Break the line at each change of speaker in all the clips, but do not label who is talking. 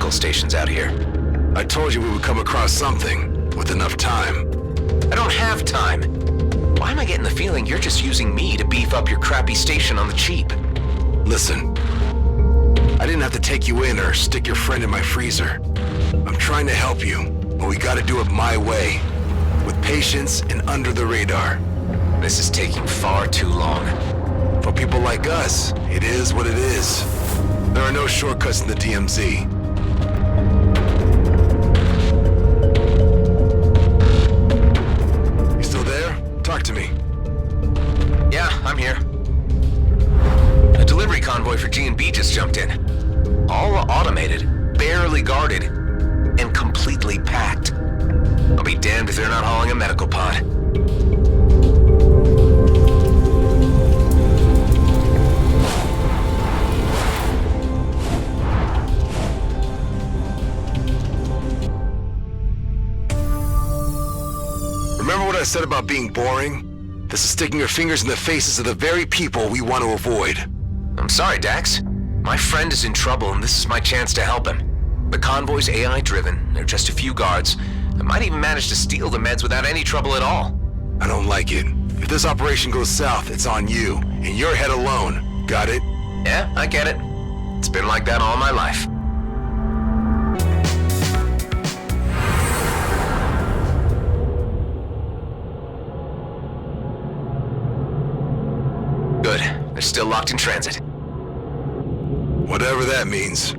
medical stations out here.
I told you we would come across something, with enough time.
I don't have time. Why am I getting the feeling you're just using me to beef up your crappy station on the cheap?
Listen, I didn't have to take you in or stick your friend in my freezer. I'm trying to help you, but we gotta do it my way. With patience and under the radar.
This is taking far too long.
For people like us, it is what it is. There are no shortcuts in the DMZ. You still there? Talk to me.
Yeah, I'm here. A delivery convoy for G&B just jumped in. All automated, barely guarded, and completely packed. I'll be damned if they're not hauling a medical pod.
Remember what I said about being boring? This is sticking your fingers in the faces of the very people we want to avoid.
I'm sorry, Dax. My friend is in trouble and this is my chance to help him. The convoy's AI-driven, there are just a few guards. I might even manage to steal the meds without any trouble at all.
I don't like it. If this operation goes south, it's on you, and your head alone. Got it?
Yeah, I get it. It's been like that all my life. Good. They're still locked in transit.
Whatever that means.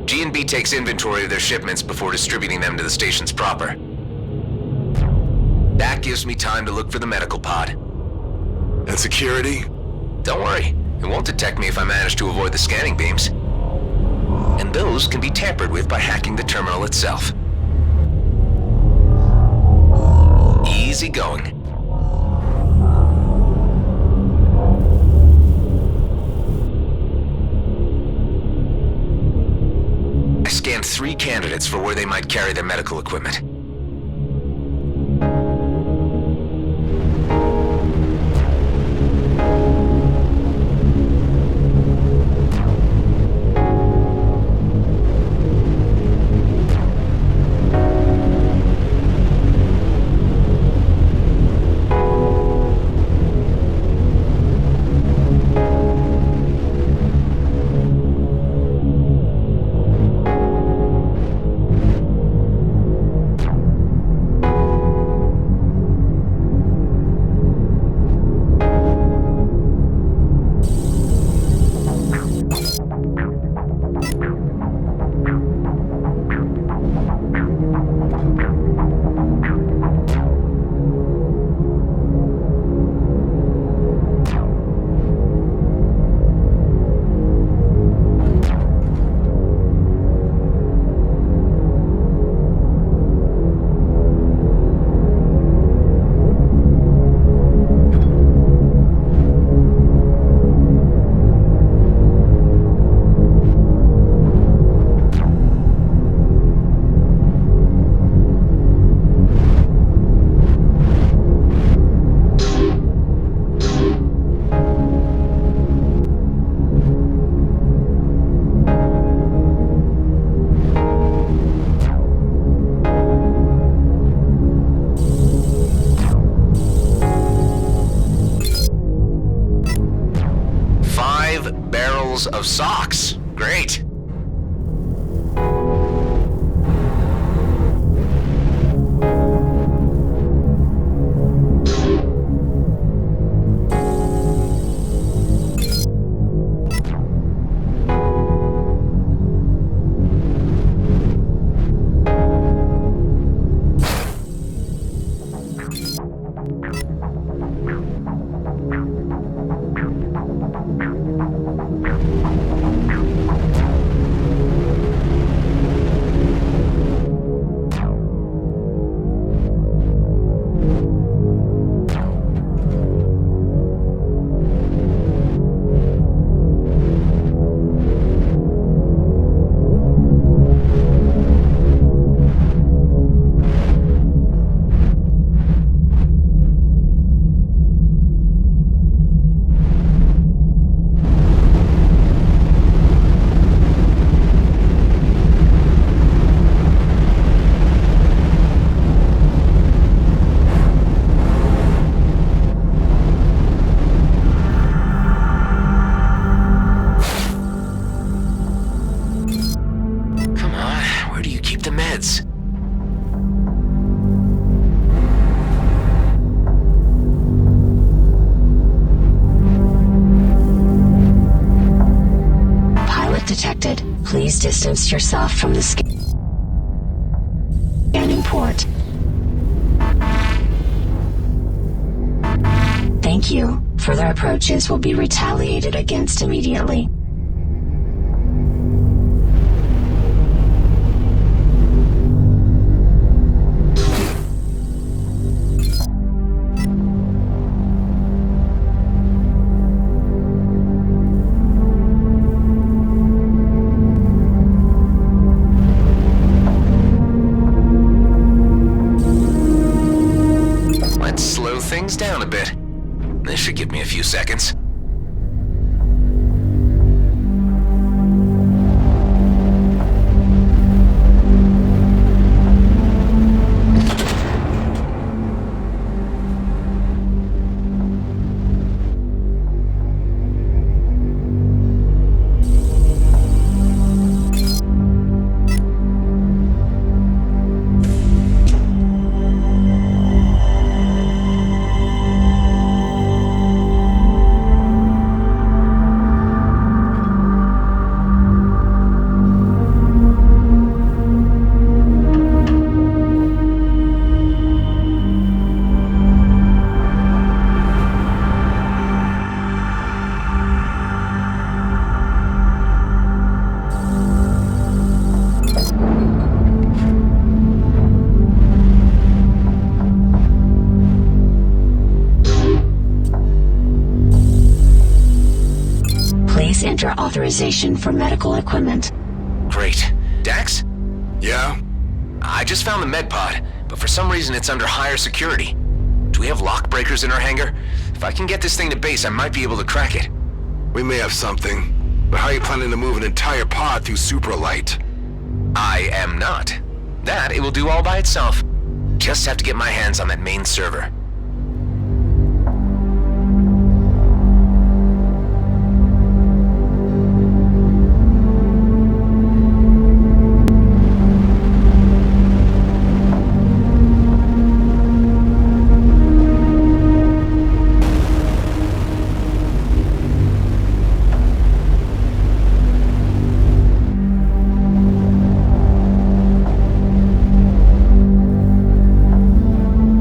G&B takes inventory of their shipments before distributing them to the stations proper. That gives me time to look for the medical pod.
And security?
Don't worry. It won't detect me if I manage to avoid the scanning beams. And those can be tampered with by hacking the terminal itself. Easy going. I scanned 3 candidates for where they might carry their medical equipment. Of socks. Great. beds.
Pilot detected. Please distance yourself from the scanning port. Thank you. Further approaches will be retaliated against immediately.
Let's slow things down a bit. This should give me a few seconds.
Please enter authorization for medical equipment.
Great. Dax?
Yeah?
I just found the med pod, but for some reason it's under higher security. Do we have lock breakers in our hangar? If I can get this thing to base, I might be able to crack it.
We may have something. But how are you planning to move an entire pod through supralight?
I am not. That it will do all by itself. Just have to get my hands on that main server.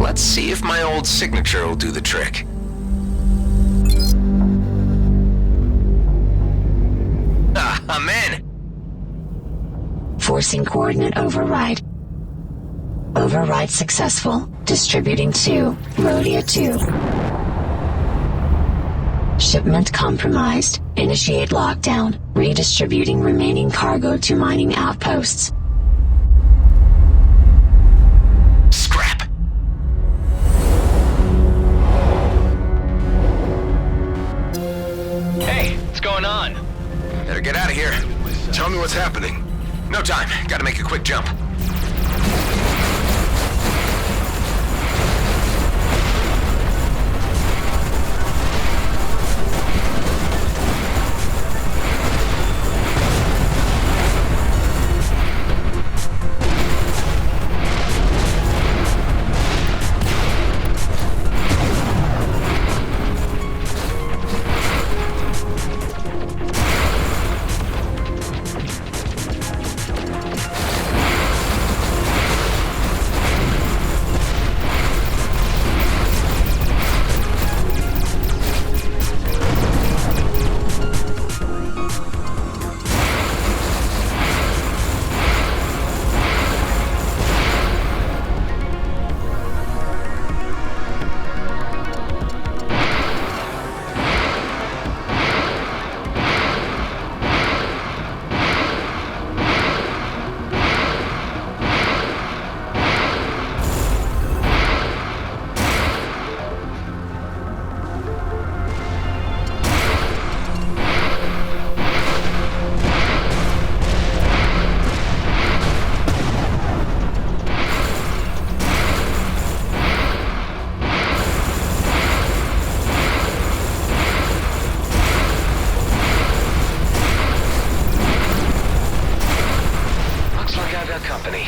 Let's see if my old signature will do the trick. Ah, I'm in!
Forcing coordinate override. Override successful. Distributing to Rhodia 2. Shipment compromised. Initiate lockdown. Redistributing remaining cargo to mining outposts.
Scrap! Hey, what's going on? Better get out of here.
Tell me what's happening.
No time. Gotta make a quick jump. got company.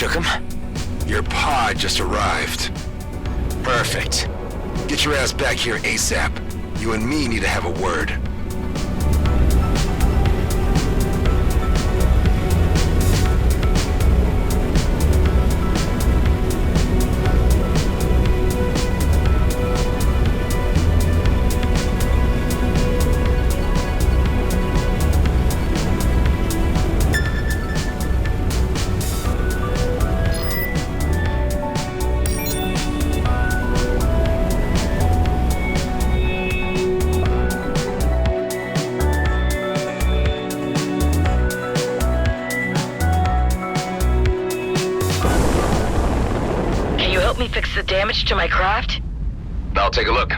shook him?
Your pod just arrived.
Perfect.
Get your ass back here ASAP. You and me need to have a word.
Fix the damage to my craft?
I'll take a look.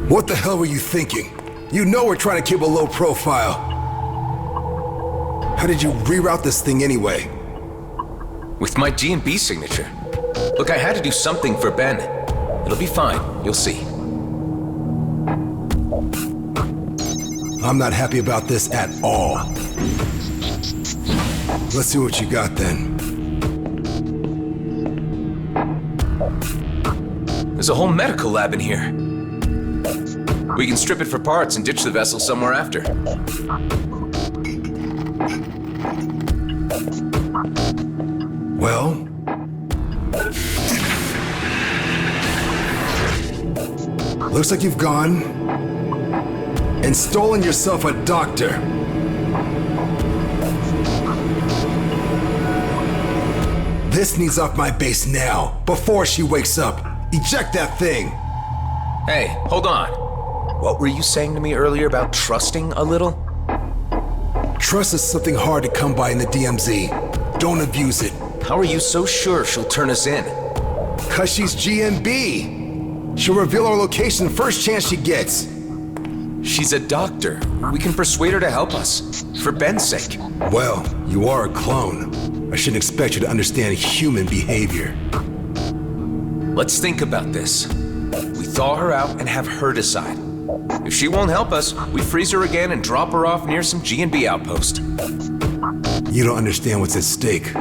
What the hell were you thinking? You know we're trying to keep a low profile. How did you reroute this thing anyway?
With my G&B signature. Look, I had to do something for Ben. It'll be fine, you'll see.
I'm not happy about this at all. Let's see what you got then.
There's a whole medical lab in here. We can strip it for parts and ditch the vessel somewhere after.
Well, looks like you've gone and stolen yourself a doctor. This needs off my base now, before she wakes up. Eject that thing.
Hey, hold on. What were you saying to me earlier about trusting a little?
Trust is something hard to come by in the DMZ. Don't abuse it.
How are you so sure she'll turn us in?
'Cause she's G&B. She'll reveal our location first chance she gets.
She's a doctor. We can persuade her to help us. For Ben's sake.
Well, you are a clone. I shouldn't expect you to understand human behavior.
Let's think about this. We thaw her out and have her decide. If she won't help us, we freeze her again and drop her off near some G&B outpost.
You don't understand what's at stake.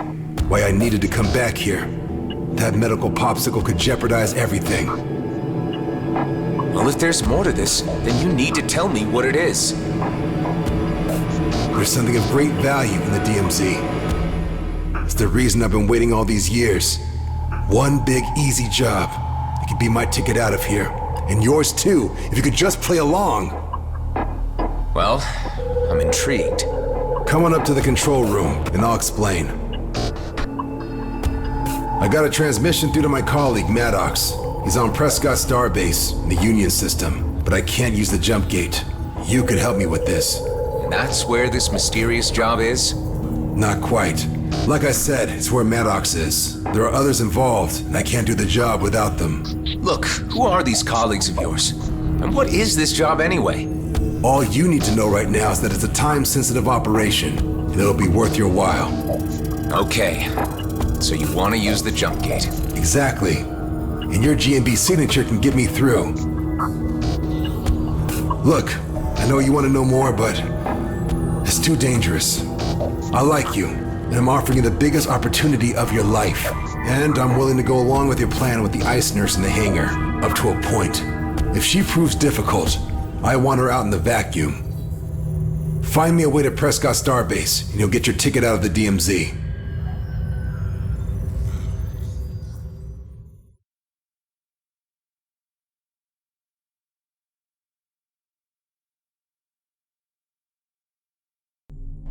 Why I needed to come back here. That medical popsicle could jeopardize everything.
Well, if there's more to this, then you need to tell me what it is.
There's something of great value in the DMZ. It's the reason I've been waiting all these years. One big, easy job. It could be my ticket out of here. And yours too, if you could just play along.
Well, I'm intrigued.
Come on up to the control room, and I'll explain. I got a transmission through to my colleague, Maddox. He's on Prescott Starbase, in the Union system, but I can't use the jump gate. You could help me with this.
And that's where this mysterious job is?
Not quite. Like I said, it's where Maddox is. There are others involved, and I can't do the job without them.
Look, who are these colleagues of yours? And what is this job anyway?
All you need to know right now is that it's a time-sensitive operation, and it'll be worth your while.
Okay. So you want to use the jump gate?
Exactly. And your G&B signature can get me through. Look, I know you want to know more, but it's too dangerous. I like you, and I'm offering you the biggest opportunity of your life. And I'm willing to go along with your plan with the ice nurse in the hangar, up to a point. If she proves difficult, I want her out in the vacuum. Find me a way to Prescott Starbase, and you'll get your ticket out of the DMZ.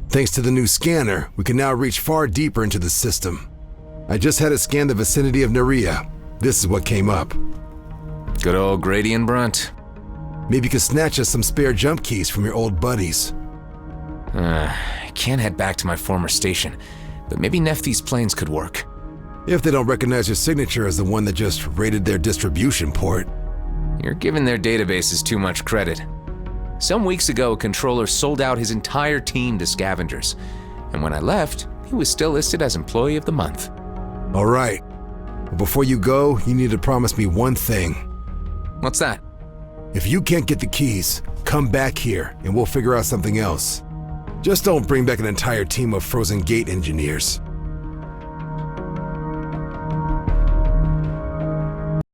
Thanks to the new scanner, we can now reach far deeper into the system. I just had it scan the vicinity of Nerea. This is what came up.
Good old Grady and Brunt.
Maybe you could snatch us some spare jump keys from your old buddies.
I can't head back to my former station, but maybe Nephthys planes could work.
If they don't recognize your signature as the one that just raided their distribution port.
You're giving their databases too much credit. Some weeks ago, a controller sold out his entire team to scavengers, and when I left, he was still listed as Employee of the Month.
All right. But before you go, you need to promise me one thing.
What's that?
If you can't get the keys, come back here and we'll figure out something else. Just don't bring back an entire team of Frozen Gate engineers.